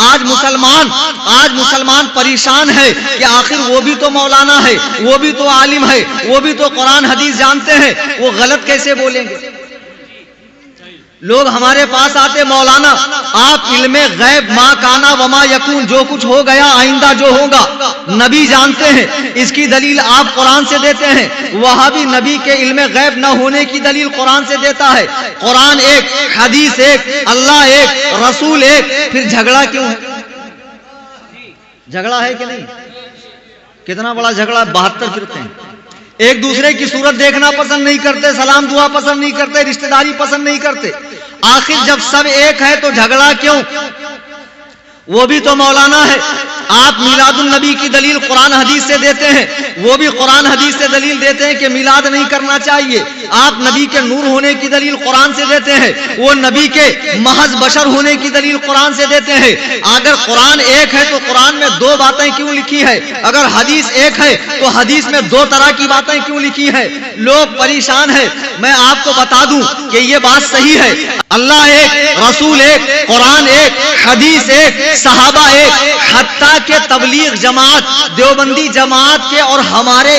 आज मुसलमान परेशान है कि आखिर वो भी तो मौलाना है, वो भी तो आलिम है, वो भी तो कुरान हदीस जानते हैं, वो गलत कैसे बोलेंगे। लोग हमारे पास आते, मौलाना आप इल्मे गैब मा काना वमा यकून, जो कुछ हो गया आइंदा जो होगा नबी जानते हैं, इसकी दलील आप कुरान से देते हैं। वहाँ भी नबी के इल्मे गैब न होने की दलील कुरान से देता है। कुरान एक, हदीस एक, अल्लाह एक, रसूल एक, फिर झगड़ा क्यों है? झगड़ा है कि नहीं? कितना बड़ा झगड़ा, 72 फिरते हैं, एक दूसरे की सूरत देखना पसंद नहीं करते, सलाम दुआ पसंद नहीं करते, रिश्तेदारी पसंद नहीं करते। आखिर जब सब एक है तो झगड़ा क्यों? वो भी तो मौलाना है। आप मिलादुन नबी की दलील कुरान हदीस से देते हैं, वो भी कुरान हदीस से दलील देते हैं कि मिलाद नहीं करना चाहिए। आप नबी के नूर होने की दलील कुरान से देते हैं, वो नबी के महज बशर होने की दलील कुरान से देते हैं। अगर कुरान एक है तो कुरान में 2 बातें क्यों लिखी है? अगर हदीस एक है तो हदीस में 2 तरह की बातें क्यों लिखी है? लोग परेशान है। मैं आपको बता दूं कि ये बात सही है, अल्लाह एक, रसूल एक, कुरान एक, हदीस एक, सहाबा एक, हत्ता के तबलीग जमात, देवबंदी जमात के और हमारे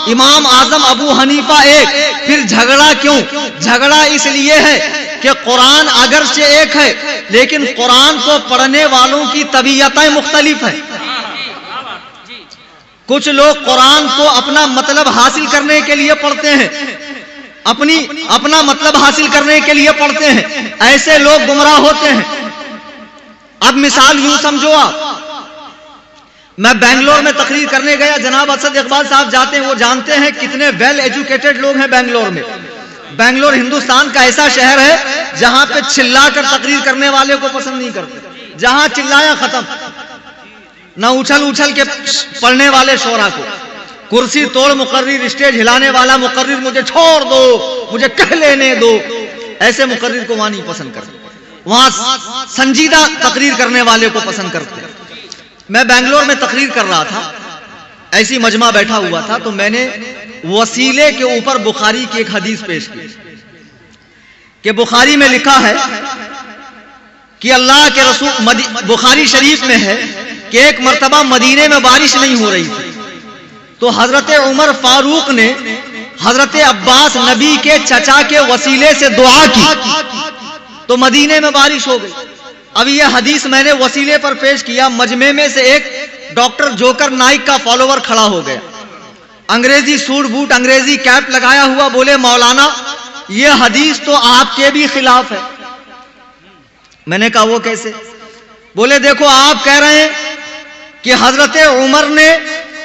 इमाम आजम अबू हनीफा एक। फिर झगड़ा क्यों? झगड़ा इसलिए है कि कुरान अगर से एक है लेकिन कुरान को पढ़ने वालों की तबीयतें मुख्तलिफ है। कुछ लोग कुरान को अपना मतलब हासिल करने के लिए पढ़ते हैं, अपना मतलब हासिल करने के लिए पढ़ते हैं, ऐसे लोग गुमराह होते हैं। अब मिसाल यूं समझो, आप, मैं बेंगलोर में तकरीर करने गया, जनाब असद इकबाल साहब जाते हैं, वो जानते हैं कितने वेल एजुकेटेड लोग हैं बेंगलोर में। बेंगलोर हिंदुस्तान का ऐसा शहर है जहां पे चिल्लाकर तकरीर करने वाले को पसंद नहीं करते, जहां चिल्लाया खत्म, ना उछल के पढ़ने वाले शोरा को, कुर्सी तोड़ मुकर्रिर, स्टेज हिलाने वाला मुकर्रिर, मुझे छोड़ दो, मुझे कह लेने दो, ऐसे मुकर्रिर को वहां नहीं पसंद करते। वहां संजीदा तकरीर करने वाले को पसंद करते हैं। मैं बेंगलोर में तकरीर कर रहा था, ऐसी मजमा बैठा हुआ था, तो मैंने वसीले के ऊपर बुखारी की एक हदीस पेश की कि बुखारी में लिखा है कि अल्लाह के रसूल, बुखारी शरीफ में है कि एक मर्तबा मदीने में बारिश नहीं हो रही थी, तो हजरत उमर फारूक ने हजरत अब्बास नबी के चचा के वसीले से दुआ की, तो मदीने में बारिश हो गई। अब यह हदीस मैंने वसीले पर पेश किया, मजमे में से एक डॉक्टर जोकर नाइक का फॉलोवर खड़ा हो गया, अंग्रेजी सूट बूट, अंग्रेजी कैप लगाया हुआ, बोले मौलाना यह हदीस तो आपके भी खिलाफ है। मैंने कहा वो कैसे? बोले देखो आप कह रहे हैं कि हजरत उमर ने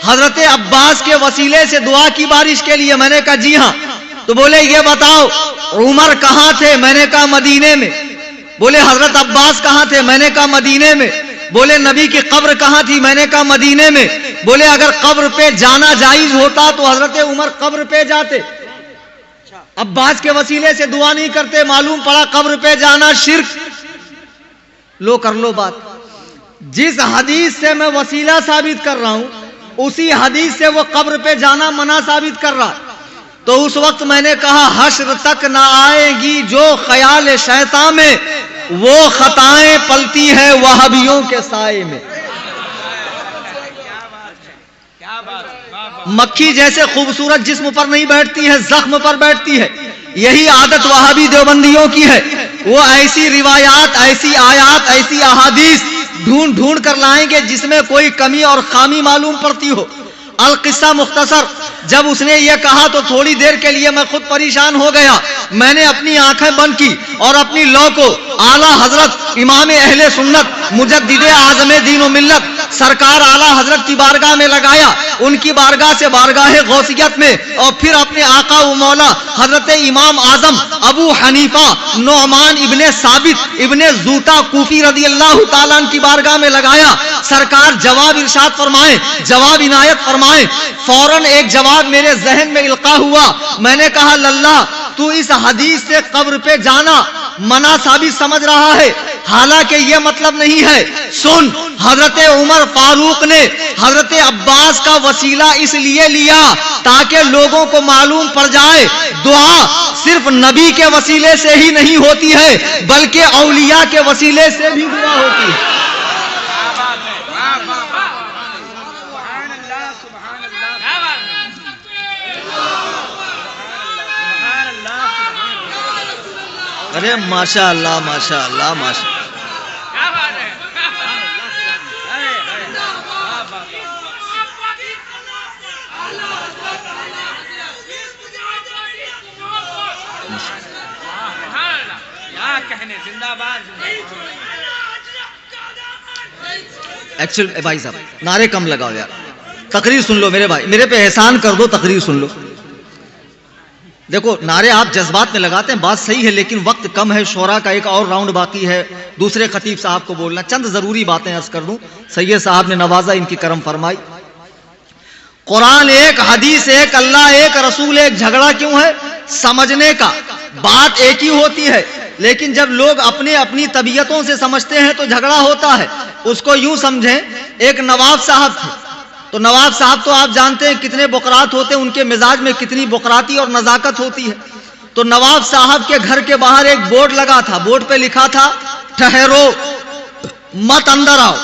हजरत अब्बास के वसीले से दुआ की बारिश के लिए। मैंने कहा जी हां। तो बोले ये बताओ उमर कहां थे? मैंने कहा मदीने में। बोले हजरत अब्बास कहां थे? मैंने कहा मदीने में। बोले नबी की कब्र कहां थी? मैंने कहा मदीने में। बोले अगर कब्र पे जाना जायज होता तो हजरत उमर कब्र पे जाते, अब्बास के वसीले से दुआ नहीं करते। मालूम पड़ा कब्र पे जाना शिर्क। लो कर लो बात। जिस हदीस से मैं वसीला साबित कर रहा हूं उसी हदीस से वो कब्र पे जाना मना साबित कर रहा। तो उस वक्त मैंने कहा हश्र तक ना आएगी जो ख्याल शैतान में, वो खताएं पलती है वहाबियों के साए में। मक्खी जैसे खूबसूरत जिस्म पर नहीं बैठती है, जख्म पर बैठती है। यही आदत वहाबी देवबंदियों की है। वो ऐसी रिवायात, ऐसी आयात, ऐसी अहादीस ढूंढ ढूंढ कर लाएंगे जिसमें कोई कमी और खामी मालूम पड़ती हो। अल किस्सा मुख्तसर, जब उसने ये कहा तो थोड़ी देर के लिए मैं खुद परेशान हो गया। मैंने अपनी आंखें बंद की और अपनी लौ को आला हजरत इमाम अहले सुन्नत मुजद्दिदे आज़म दीन व मिल्लत सरकार आला हजरत की बारगाह में लगाया, उनकी बारगाह से बारगाह गौसियत में, और फिर अपने आका व मौला हजरत इमाम आजम अबू हनीफा नौमान इब्ने साबित इब्ने जूता कूफी रदी अल्लाह ताला की बारगाह में लगाया। सरकार जवाब इरशाद फरमाए, जवाब इनायत फरमाए। फौरन एक जवाब मेरे जहन में इल्का हुआ। मैंने कहा लल्ला तू इस हदीस से कब्र पे जाना मना साबित समझ रहा है, हालांकि यह मतलब नहीं है। सुन, हजरत उमर फारूक ने हजरत अब्बास का वसीला इसलिए लिया ताकि लोगों को मालूम पड़ जाए दुआ सिर्फ नबी के वसीले से ही नहीं होती है बल्कि औलिया के वसीले से भी दुआ होती है। अरे माशाअल्लाह माशाअल्लाह माशा। एक्चुअल भाई साहब नारे कम लगाओ यार, तकरीर सुन लो मेरे भाई, मेरे पे एहसान कर दो, तकरीर सुन लो। देखो नारे आप जज्बात में लगाते हैं, बात सही है, लेकिन वक्त कम है, शोरा का एक और राउंड बाकी है, दूसरे खतीब साहब को बोलना, चंद जरूरी बातें अर्ज कर दूं। सैयद साहब ने नवाजा, इनकी करम फरमाई। कुरान एक, हदीस एक, अल्लाह एक, रसूल एक, झगड़ा क्यों है? समझने का, बात एक ही होती है, लेकिन जब लोग अपने अपनी तबीयतों से समझते हैं तो झगड़ा होता है। उसको यूं समझें, एक नवाब साहब थे, तो नवाब साहब तो आप जानते हैं कितने बुकरात होते हैं, उनके मिजाज में कितनी बुकराती और नजाकत होती है। तो नवाब साहब के घर के बाहर एक बोर्ड लगा था, बोर्ड पे लिखा था ठहरो मत अंदर आओ।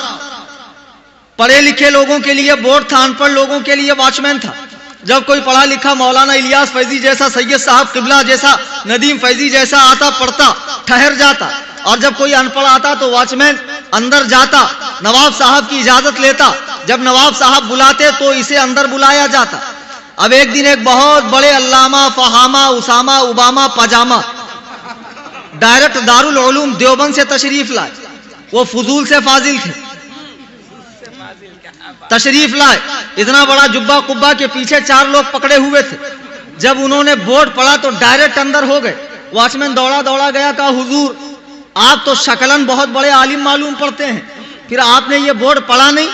पढ़े लिखे लोगों के लिए बोर्ड था, अनपढ़ लोगों के लिए वॉचमैन था। जब कोई पढ़ा लिखा मौलाना इलियास फैजी जैसा, सैयद साहब किबला जैसा, नदीम फैजी जैसा आता, पढ़ता, ठहर जाता, और जब कोई अनपढ़ आता तो वॉचमैन अंदर जाता, नवाब साहब की इजाजत लेता। जब नवाब साहब बुलाते तो इसे अंदर बुलाया जाता। अब एक दिन एक बहुत बड़े अल्लामा, फहामा, उसामा, उबामा, पजामा डायरेक्ट दारुल उलूम देवबंद से तशरीफ लाए। वो फजूल से फाजिल थे, तशरीफ लाए, इतना बड़ा जुब्बा कुब्बा के पीछे 4 लोग पकड़े हुए थे। जब उन्होंने बोर्ड पढ़ा तो डायरेक्ट अंदर हो गए। वॉचमैन दौड़ा दौड़ा गया, कहा हुजूर आप तो शकलन बहुत बड़े आलिम मालूम पड़ते हैं, फिर आपने ये बोर्ड पढ़ा नहीं?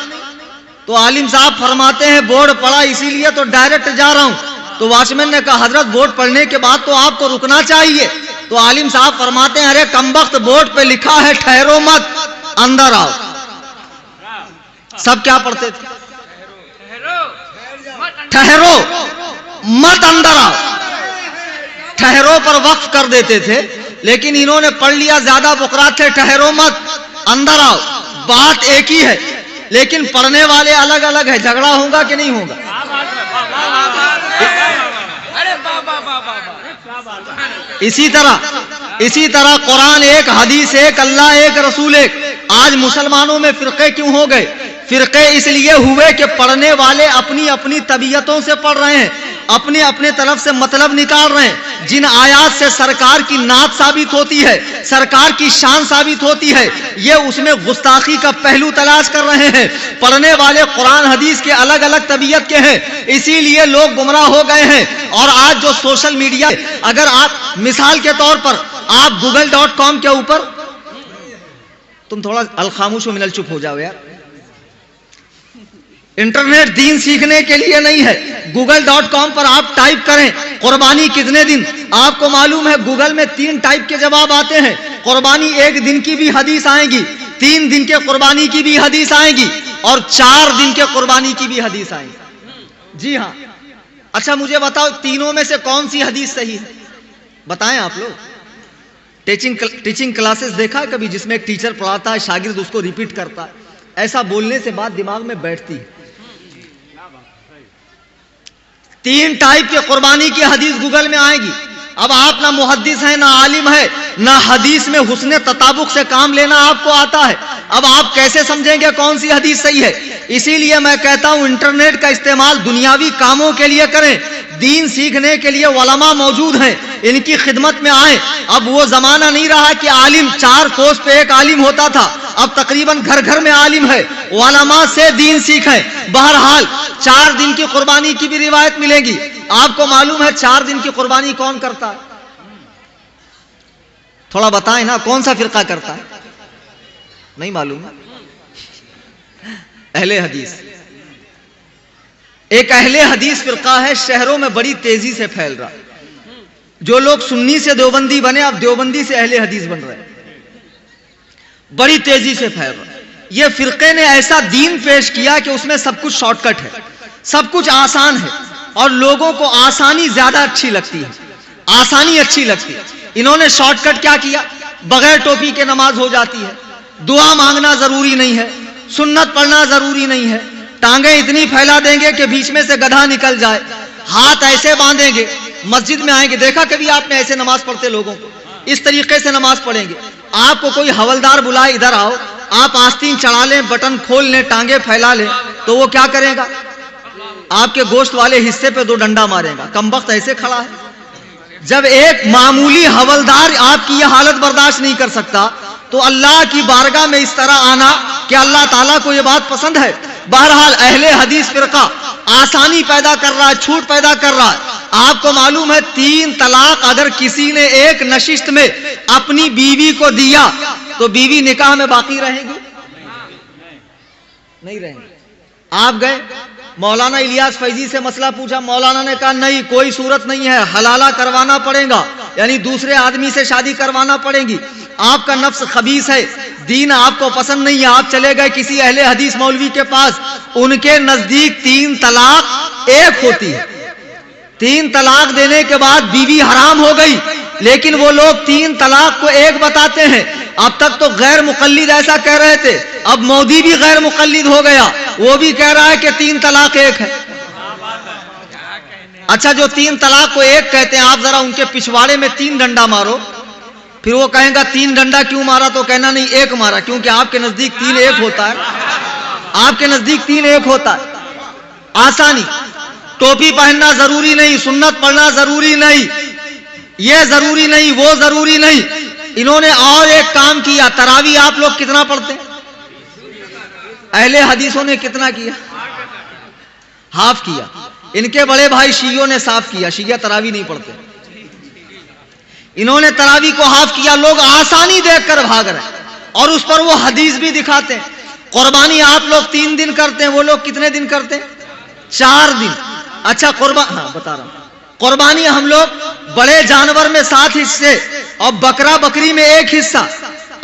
तो आलिम साहब फरमाते हैं बोर्ड पढ़ा इसीलिए तो डायरेक्ट जा रहा हूं। तो वॉचमैन ने कहा हजरत बोर्ड पढ़ने के बाद तो आपको रुकना चाहिए। तो आलिम साहब फरमाते हैं अरे कमबख्त, बोर्ड पे लिखा है ठहरो मत अंदर आओ। सब क्या पढ़ते थे? ठहरो मत अंदर आओ। ठहरो पर वक्फ कर देते थे, लेकिन इन्होंने पढ़ लिया, ज्यादा बुकरात थे, ठहरो मत अंदर आओ। बात एक ही है, लेकिन पढ़ने वाले अलग अलग है। झगड़ा होगा कि नहीं होगा? इसी तरह कुरान एक, हदीस एक, अल्लाह एक, रसूल एक। आज मुसलमानों में फिरके क्यों हो गए? फिरके इसलिए हुए कि पढ़ने वाले अपनी अपनी तबीयतों से पढ़ रहे हैं, अपने अपने तरफ से मतलब निकाल रहे हैं। जिन आयात से सरकार की नात साबित होती है, सरकार की शान साबित होती है, ये उसमें गुस्ताखी का पहलू तलाश कर रहे हैं। पढ़ने वाले कुरान हदीस के अलग अलग तबीयत के हैं, इसीलिए लोग गुमराह हो गए हैं। और आज जो सोशल मीडिया, अगर आप मिसाल के तौर पर आप google.com के ऊपर, तुम थोड़ा अलखामोश मिनल चुप हो जाओ यार, इंटरनेट दीन सीखने के लिए नहीं है। google.com पर आप टाइप करें कुर्बानी कितने दिन, आपको मालूम है गूगल में 3 टाइप के जवाब आते हैं। कुर्बानी 1 दिन की भी हदीस आएगी, 3 दिन के कुर्बानी की भी हदीस आएगी, और 4 दिन के कुर्बानी की भी हदीस आएगी। जी हाँ। अच्छा मुझे बताओ तीनों में से कौन सी हदीस सही है? बताएं आप लोग। टीचिंग क्लासेस देखा है कभी, जिसमें एक टीचर पढ़ाता है, शागिर्द उसको रिपीट करता है? ऐसा बोलने से बात दिमाग में बैठती है। 3 टाइप के कुर्बानी की हदीस गूगल में आएगी। अब आप ना मुहद्दिस हैं, ना आलिम है, ना हदीस में हुस्ने तताबुक से काम लेना आपको आता है। अब आप कैसे समझेंगे कौन सी हदीस सही है? इसीलिए मैं कहता हूं इंटरनेट का इस्तेमाल दुनियावी कामों के लिए करें। दीन सीखने के लिए उलमा मौजूद हैं, इनकी खिदमत में आए। अब वो जमाना नहीं रहा कि आलिम 4 कोस पे एक आलिम होता था, अब तकरीबन घर घर में आलिम है। उलमा से दीन सीखें। बहरहाल 4 दिन की कुर्बानी की भी रिवायत मिलेगी। आपको मालूम है 4 दिन की कुर्बानी कौन करता है? थोड़ा बताएं ना, कौन सा फिरका करता है? नहीं मालूम? अहले हदीस। एक अहले हदीस फिरका है, शहरों में बड़ी तेजी से फैल रहा। जो लोग सुन्नी से देवबंदी बने, अब देवबंदी से अहले हदीस बन रहे, बड़ी तेजी से फैल रहा। ये फिरके ने ऐसा दीन पेश किया कि उसमें सब कुछ शॉर्टकट है, सब कुछ आसान है, और लोगों को आसानी ज्यादा अच्छी लगती है, आसानी अच्छी लगती है। इन्होंने शॉर्टकट क्या किया? बगैर टोपी के नमाज हो जाती है, दुआ मांगना जरूरी नहीं है, सुन्नत पढ़ना जरूरी नहीं है, टांगे इतनी फैला देंगे कि बीच में से गधा निकल जाए, हाथ ऐसे बांधेंगे, मस्जिद में आएंगे। देखा कभी आपने ऐसे नमाज पढ़ते लोगों को? इस तरीके से नमाज पढ़ेंगे। आपको कोई हवलदार बुलाए इधर आओ, आप आस्तीन चढ़ा लें, बटन खोल लें, टांगे फैला लें, तो वो क्या करेगा? आपके गोश्त वाले हिस्से पे 2 डंडा मारेगा। कमबख्त ऐसे खड़ा है। जब एक मामूली हवलदार आपकी यह हालत बर्दाश्त नहीं कर सकता, तो अल्लाह की बारगाह में इस तरह आना, क्या अल्लाह ताला को यह बात पसंद है? बहरहाल अहले हदीस फिरका आसानी पैदा कर रहा है, छूट पैदा कर रहा है। आपको मालूम है 3 तलाक अगर किसी ने एक नशिस्त में अपनी बीवी को दिया तो बीवी निकाह में बाकी रहेगी? नहीं रहेंगे। आप गए मौलाना इलियास फैजी से मसला पूछा, मौलाना ने कहा नहीं, कोई सूरत नहीं है, हलाला करवाना पड़ेगा, यानी दूसरे आदमी से शादी करवाना पड़ेगी। आपका नफ्स खबीस है, दीन आपको पसंद नहीं है। आप चले गए किसी अहले हदीस मौलवी के पास, उनके नजदीक 3 तलाक एक होती है। 3 तलाक देने के बाद बीवी हराम हो गई, लेकिन वो लोग 3 तलाक को एक बताते हैं। अब तक तो गैर मुकल्लिद ऐसा कह रहे थे, अब मोदी भी गैर मुकल्लिद हो गया, वो भी कह रहा है कि 3 तलाक एक है। अच्छा, जो 3 तलाक को एक कहते हैं, आप जरा उनके पिछवाड़े में 3 डंडा मारो, फिर वो कहेगा 3 डंडा क्यों मारा? तो कहना नहीं, 1 मारा, क्योंकि आपके नजदीक 3 एक होता है। आपके नजदीक 3 एक होता है। आसानी, टोपी पहनना जरूरी नहीं, सुन्नत पढ़ना जरूरी नहीं, ये जरूरी नहीं, वो जरूरी नहीं। इन्होंने और एक काम किया, तरावी आप लोग कितना पढ़ते हैं? अहले हदीसों ने कितना किया? हाफ किया। इनके बड़े भाई शियों ने साफ किया, शिया तरावी नहीं पढ़ते। इन्होंने तरावी को हाफ किया। लोग आसानी देखकर भाग रहे हैं और उस पर वो हदीस भी दिखाते हैं। कुर्बानी आप लोग 3 दिन करते हैं, वो लोग कितने दिन करते हैं? 4 दिन। अच्छा, हाँ बता रहा हूं, कुर्बानी हम लोग बड़े जानवर में 7 हिस्से और बकरा बकरी में 1 हिस्सा।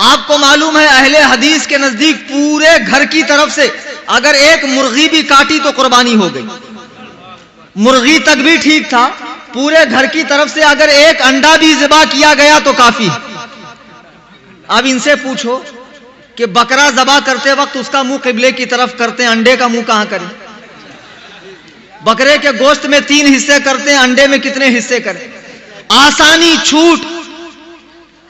आपको मालूम है अहले हदीस के नजदीक पूरे घर की तरफ से अगर एक मुर्गी भी काटी तो कुर्बानी हो गई। मुर्गी तक भी ठीक था, पूरे घर की तरफ से अगर एक अंडा भी ज़िबा किया गया तो काफी। अब इनसे पूछो कि बकरा ज़बा करते वक्त उसका मुंह किबले की तरफ करते हैं, अंडे का मुंह कहां करें? बकरे के गोश्त में 3 हिस्से करते हैं, अंडे में कितने हिस्से करें? आसानी, छूट।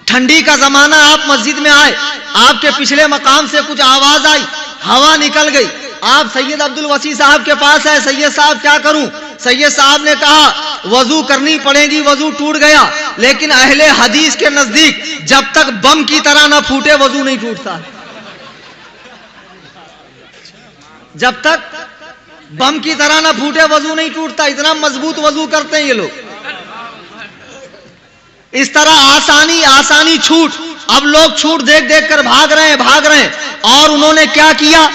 ठंडी का जमाना, आप मस्जिद में आए, आपके पिछले मकाम से कुछ आवाज आई, हवा निकल गई, आप सैयद अब्दुल वसी साहब के पास आए, सैयद साहब क्या करूं? सैयद साहब ने कहा वजू करनी पड़ेगी, वजू टूट गया। लेकिन अहले हदीस के नजदीक जब तक बम की तरह ना फूटे वजू नहीं टूटता। जब तक बम की तरह ना फूटे वजू नहीं टूटता। इतना मजबूत वजू करते हैं ये लोग। इस तरह आसानी आसानी, छूट। अब लोग छूट देख देख कर भाग रहे हैं। और उन्होंने क्या किया?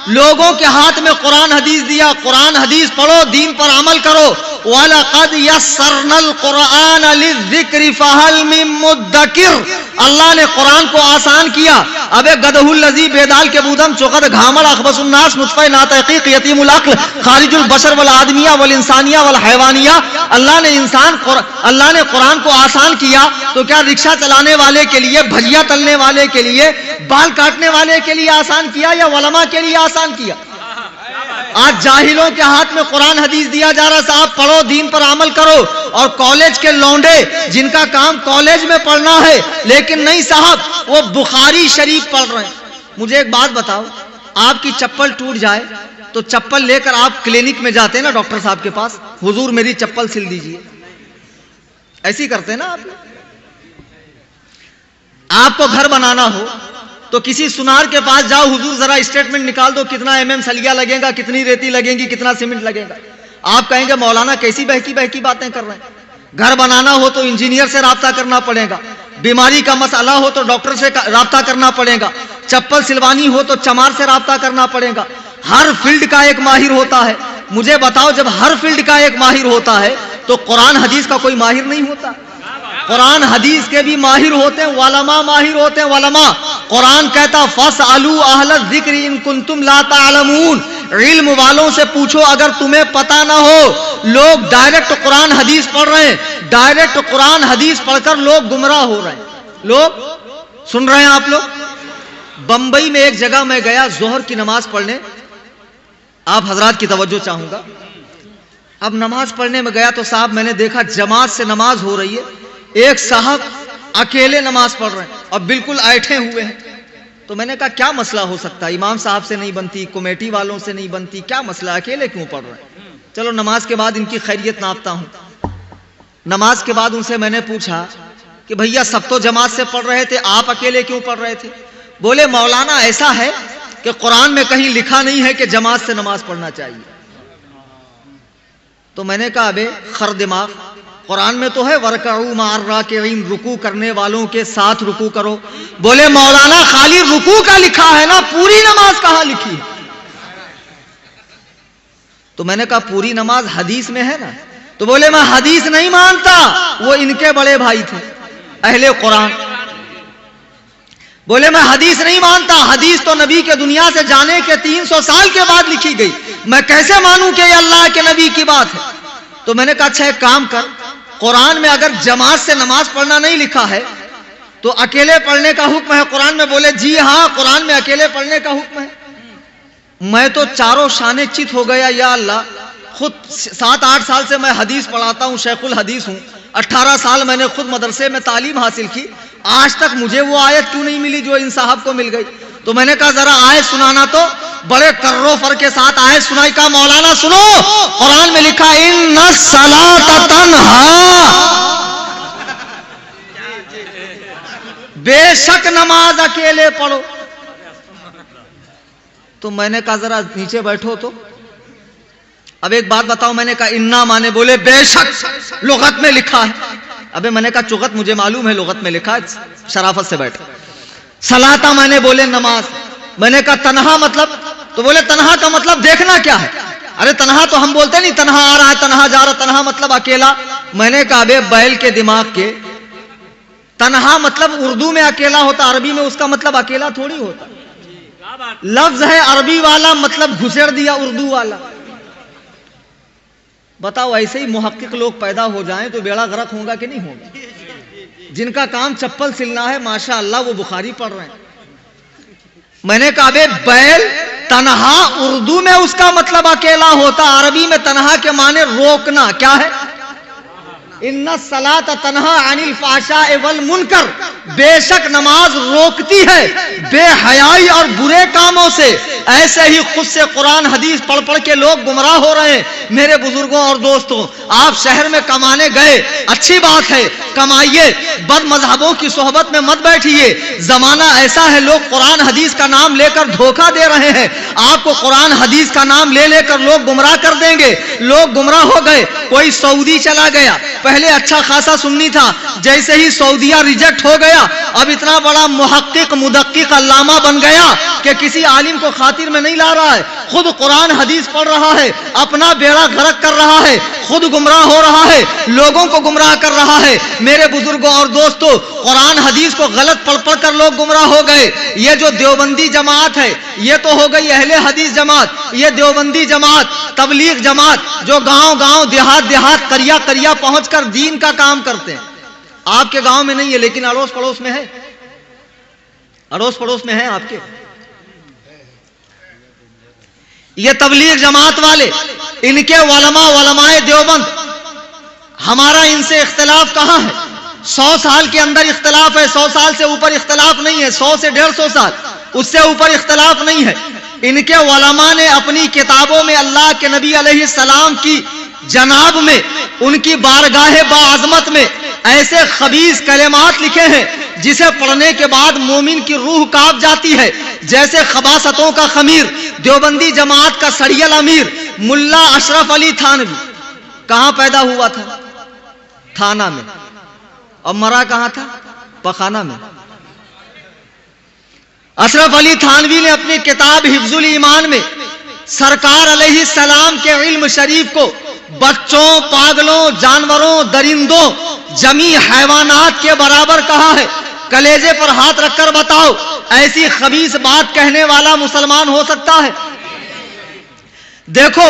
लोगों के हाथ में कुरान हदीस दिया, कुरान हदीस पढ़ो, दीन पर अमल करो। वलक़द यस्सरनल कुरान लिज़्ज़िक्रि फ़हल मिन मुद्दकिर। अल्लाह ने कुरान को आसान किया। अबे गदहुल लज़ी बेदाल के बूदम चुकद घामल अखबसुन्नास नुत्फ़े नातक़ीक़ यतीमुल अक़्ल खारिजुल बशर वल आदमिया वल इंसानिया वल हैवानिया। अल्लाह ने कुरान को आसान किया तो क्या रिक्शा चलाने वाले के लिए, भजिया तलने वाले के लिए, बाल काटने वाले के लिए आसान किया या उलमा के लिए आसान किया? आज जाहिलों के हाथ में कुरान हदीस दिया जा रहा, साहब पढ़ो, दीन पर अमल करो। और कॉलेज के लौंडे जिनका काम कॉलेज में पढ़ना है, लेकिन नहीं साहब, वो बुखारी शरीफ पढ़ रहे हैं। मुझे एक बात बताओ, आपकी चप्पल टूट जाए तो चप्पल लेकर आप क्लिनिक में जाते हैं ना डॉक्टर साहब के पास, हुजूर मेरी चप्पल सिल दीजिए, ऐसी करते हैं ना आप। आपको घर बनाना हो तो किसी सुनार के पास जाओ, हुजूर जरा स्टेटमेंट निकाल दो, कितना mm सलिया लगेगा, कितनी रेती लगेगी, कितना सीमेंट लगेगा। आप कहेंगे मौलाना कैसी बहकी बहकी बातें कर रहे हैं। घर बनाना हो तो इंजीनियर से राब्ता करना पड़ेगा, बीमारी का मसला हो तो डॉक्टर से राब्ता करना पड़ेगा, चप्पल सिलवानी हो तो चमार से राब्ता करना पड़ेगा। हर फील्ड का एक माहिर होता है। मुझे बताओ, जब हर फील्ड का एक माहिर होता है तो कुरान हदीस का कोई माहिर नहीं होता? कुरान हदीस के भी माहिर होते हैं, वलमा माहिर होते हैं, वलमा। कुरान कहता फसअलू अहल ज़िक्र इन कुंतुम ला तालमून, इल्म वालों से पूछो अगर तुम्हें पता ना हो। लोग डायरेक्ट कुरान हदीस पढ़ रहे हैं, डायरेक्ट कुरान हदीस पढ़कर लोग गुमराह हो रहे हैं। लोग सुन रहे हैं आप लोग। बंबई में एक जगह मैं गया जोहर की नमाज पढ़ने, आप हजरात की तवज्जो चाहूंगा। अब नमाज पढ़ने में गया तो साहब मैंने देखा जमात से नमाज हो रही है, एक साहब अकेले नमाज पढ़ रहे हैं और बिल्कुल ऐठे हुए हैं। तो मैंने कहा क्या मसला हो सकता है, इमाम साहब से नहीं बनती, कमेटी वालों से नहीं बनती, क्या मसला, अकेले क्यों पढ़ रहे हैं? चलो नमाज के बाद इनकी खैरियत नापता हूं। नमाज के बाद उनसे मैंने पूछा कि भैया सब तो जमात से पढ़ रहे थे, आप अकेले क्यों पढ़ रहे थे? बोले मौलाना ऐसा है कि कुरान में कहीं लिखा नहीं है कि जमात से नमाज पढ़ना चाहिए। तो मैंने कहा अबे खर दिमाग, कुरान में तो है वरकऊ मार राकिईन, रुकू करने वालों के साथ रुकू करो। बोले मौलाना खाली रुकू का लिखा है ना, पूरी नमाज कहां लिखी है? तो मैंने कहा पूरी नमाज हदीस में है ना। तो बोले मैं हदीस नहीं मानता, वो इनके बड़े भाई थे अहले कुरान। बोले मैं हदीस नहीं मानता, हदीस तो नबी के दुनिया से जाने के 300 साल के बाद लिखी गई, मैं कैसे मानूं कि ये अल्लाह के नबी की बात है? तो मैंने कहा अच्छा एक काम कर, कुरान में अगर जमात से नमाज पढ़ना नहीं लिखा है तो अकेले पढ़ने का हुक्म है कुरान में? बोले जी हां, कुरान में अकेले पढ़ने का हुक्म है। मैं तो चारों शाने चित हो गया, या अल्लाह, खुद 7-8 साल से मैं हदीस पढ़ाता हूं, शेखुल हदीस हूं, 18 साल मैंने खुद मदरसे में तालीम हासिल की, आज तक मुझे वो आयत क्यों नहीं मिली जो इन साहब को मिल गई? तो मैंने कहा जरा आयत सुनाना। तो बड़े कर्रो फर के साथ आयत सुनाई। कहा मौलाना सुनो, कुरान में लिखा इन्ना सलात तन्हा, बेशक नमाज अकेले पढ़ो। तो मैंने कहा जरा नीचे बैठो। तो अब एक बात बताओ, मैंने कहा इन्ना माने, बोले बेशक लुगत में लिखा है। अबे मैंने कहा चुगत मुझे मालूम है, लुगत में लिखा है, शराफत से बैठे। सलाता मैंने, बोले नमाज। मैंने कहा तन्हा मतलब? तो बोले तन्हा का मतलब देखना क्या है? अरे तन्हा तो हम बोलते नहीं, तन्हा आ रहा है, तन्हा जा रहा, तन्हा मतलब अकेला। मैंने कहा अबे बैल के दिमाग के, तन्हा मतलब उर्दू में अकेला होता, अरबी में उसका मतलब अकेला थोड़ी होता। लफ्ज है अरबी वाला, मतलब घुसेड़ दिया उर्दू वाला। बताओ ऐसे ही मुहक्किक लोग पैदा हो जाएं तो बेड़ा गर्क होगा कि नहीं होगा? जिनका काम चप्पल सिलना है माशाअल्लाह वो बुखारी पढ़ रहे हैं। मैंने कहा बे बैल तन्हा उर्दू में उसका मतलब अकेला होता, अरबी में तन्हा के माने रोकना। क्या है? इन्ना सलात तन्हा अनिल फाशा वल मुनकर, बेशक नमाज रोकती है बेहयाई और बुरे कामों से। ऐसे ही खुद से कुरान हदीस पढ़ पढ़ के लोग गुमराह हो रहे हैं। मेरे बुजुर्गों और दोस्तों, आप शहर में कमाने गए, अच्छी बात है, कमाइए, बद मजहबों की सोहबत में मत बैठिए। जमाना ऐसा है लोग कुरान हदीस का नाम लेकर धोखा दे रहे हैं। आपको कुरान हदीस का नाम ले लेकर लोग गुमराह कर देंगे। लोग गुमराह हो गए। कोई सऊदी चला गया, पहले अच्छा खासा सुन्नी था, जैसे ही सऊदिया रिजेक्ट हो गया, अब इतना बड़ा मुहक्किक मुदक्किक अल्लामा बन गया कि किसी आलिम को खातिर में नहीं ला रहा है, खुद कुरान हदीस पढ़ रहा है, अपना बेड़ा गर्क कर रहा है, खुद गुमराह हो रहा है, लोगों को गुमराह कर रहा है। मेरे बुजुर्गों और दोस्तों, कुरान हदीस को गलत पढ़ पढ़ कर लोग गुमराह हो गए। ये जो देवबंदी जमात है, ये तो हो गई अहले हदीस जमात, ये देवबंदी जमात, तबलीग जमात, जो गांव गांव देहात देहात करिया करिया पहुंचकर दीन का काम करते हैं। आपके गांव में नहीं है लेकिन अड़ोस पड़ोस में है, अड़ोस पड़ोस में है आपके। ये तबलीग जमात वाले, इनके वलमाए देवबंद, हमारा इनसे इख्तिलाफ कहां है? 100 साल के अंदर इख्तिलाफ है, 100 साल से ऊपर इख्तिलाफ नहीं है, 100 से 150 साल, उससे ऊपर इख्तिलाफ नहीं है। इनके वलमा ने अपनी किताबों में अल्लाह के नबी अलैहिस्सलाम की जनाब में, उनकी बारगाहे बाअज़मत में ऐसे खबीस कलेमात लिखे हैं जिसे पढ़ने के बाद मोमिन की रूह कांप जाती है। जैसे खबासतों का खमीर, देवबंदी जमात का सरियल अमीर मुल्ला अशरफ अली थानवी कहां पैदा हुआ था? थाना में। और मरा कहां था? पखाना में। अशरफ अली थानवी ने अपनी किताब हिफ्जुल ईमान में सरकार अलैहिस्सलाम के इल्म शरीफ को बच्चों, पागलों, जानवरों, दरिंदों, जमी हैवानात के बराबर कहा है। कलेजे पर हाथ रखकर बताओ, ऐसी खबीस बात कहने वाला मुसलमान हो सकता है? देखो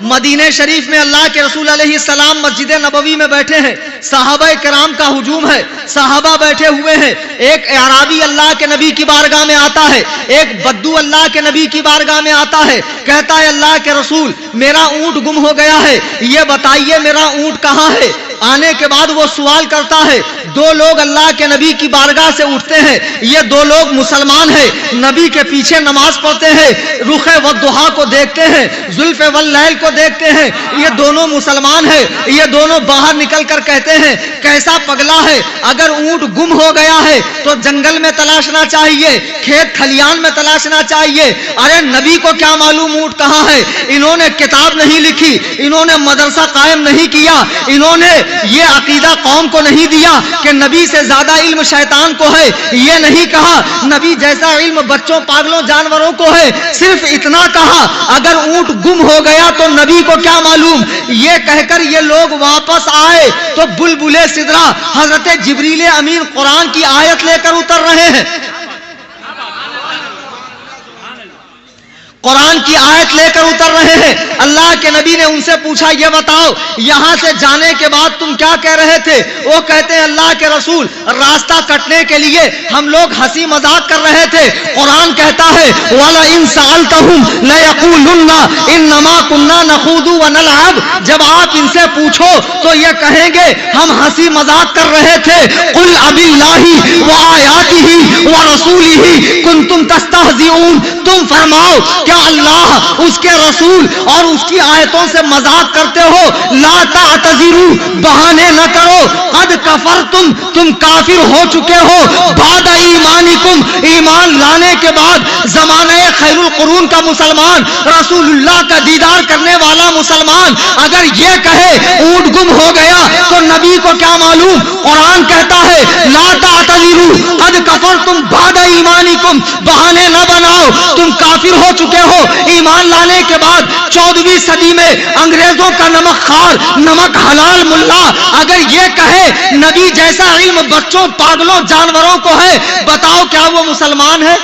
मदीने शरीफ में अल्लाह के रसूल अलैहिस्सलाम मस्जिद नबवी में बैठे हैं, सहाबा किराम का हुजूम है, सहाबा बैठे हुए हैं। एक अराबी अल्लाह के नबी की बारगाह में आता है, एक बद्दू अल्लाह के नबी की बारगाह में आता है, कहता है अल्लाह के रसूल मेरा ऊंट गुम हो गया है, ये बताइए मेरा ऊंट कहां है? आने के बाद वो सवाल करता है। दो लोग अल्लाह के नबी की बारगाह से उठते हैं, ये दो लोग मुसलमान हैं, नबी के पीछे नमाज पढ़ते हैं, रुखे व दुहा को देखते हैं, जुल्फे वल लैल को देखते हैं, ये दोनों मुसलमान हैं। ये दोनों बाहर निकल कर कहते हैं कैसा पगला है, अगर ऊंट गुम हो गया है तो जंगल में तलाशना चाहिए, खेत खलियान में तलाशना चाहिए। अरे नबी को क्या मालूम ऊंट कहां है? इन्होंने किताब नहीं लिखी, इन्होंने मदरसा कायम नहीं किया, इन्होंने ये अकीदा कौम को नहीं दिया कि नबी से ज्यादा इल्म शैतान को है। ये नहीं कहा नबी जैसा इल्म बच्चों, पागलों, जानवरों को है। सिर्फ इतना कहा अगर ऊंट गुम हो गया तो नबी को क्या मालूम। ये कहकर ये लोग वापस आए तो बुलबुले सिदरा हजरत जिब्रील अमीन कुरान की आयत लेकर उतर रहे हैं। कुरान की आयत लेकर उतर रहे हैं। अल्लाह के नबी ने उनसे पूछा, ये बताओ यहां से जाने के बाद तुम क्या कह रहे थे? वो कहते हैं अल्लाह के रसूल, रास्ता कटने के लिए हम लोग हंसी मजाक कर रहे थे। कुरान कहता है वाला इन सअलतहुम लयक़ूलुन्ना इन्नमा कुन्ना नखूदु व नलअब। जब आप इनसे पूछो तो ये कहेंगे हम हंसी मजाक कर रहे थे। कुल अबिल्लाहि व आयातिही व रसूलिही कुंतुम तस्तहज़िऊन। तुम फरमाओ क्या अल्लाह, उसके रसूल और उसकी आयतों से मजाक करते हो? ला तातज़िरू, बहाने न करो। कद कफरतुम, तुम काफिर हो चुके हो। बाद ईमानिकुम, ईमान लाने के बाद। जमाने खैरुल कुरून का मुसलमान, रसूलुल्लाह का दीदार करने वाला मुसलमान अगर ये कहे ऊंट गुम हो गया तो नबी को क्या मालूम। कुरान कहता है ला तातज़िरू कद कफरतुम बाद ईमानिकुम, बहाने न बनाओ, तुम काफिर हो चुके हो ईमान लाने के बाद। 14वीं सदी में अंग्रेजों का नमक खार, नमक हलाल मुल्ला अगर ये कहे नबी जैसा इल्म बच्चों, पागलों, जानवरों को है, बताओ क्या वो मुसलमान है?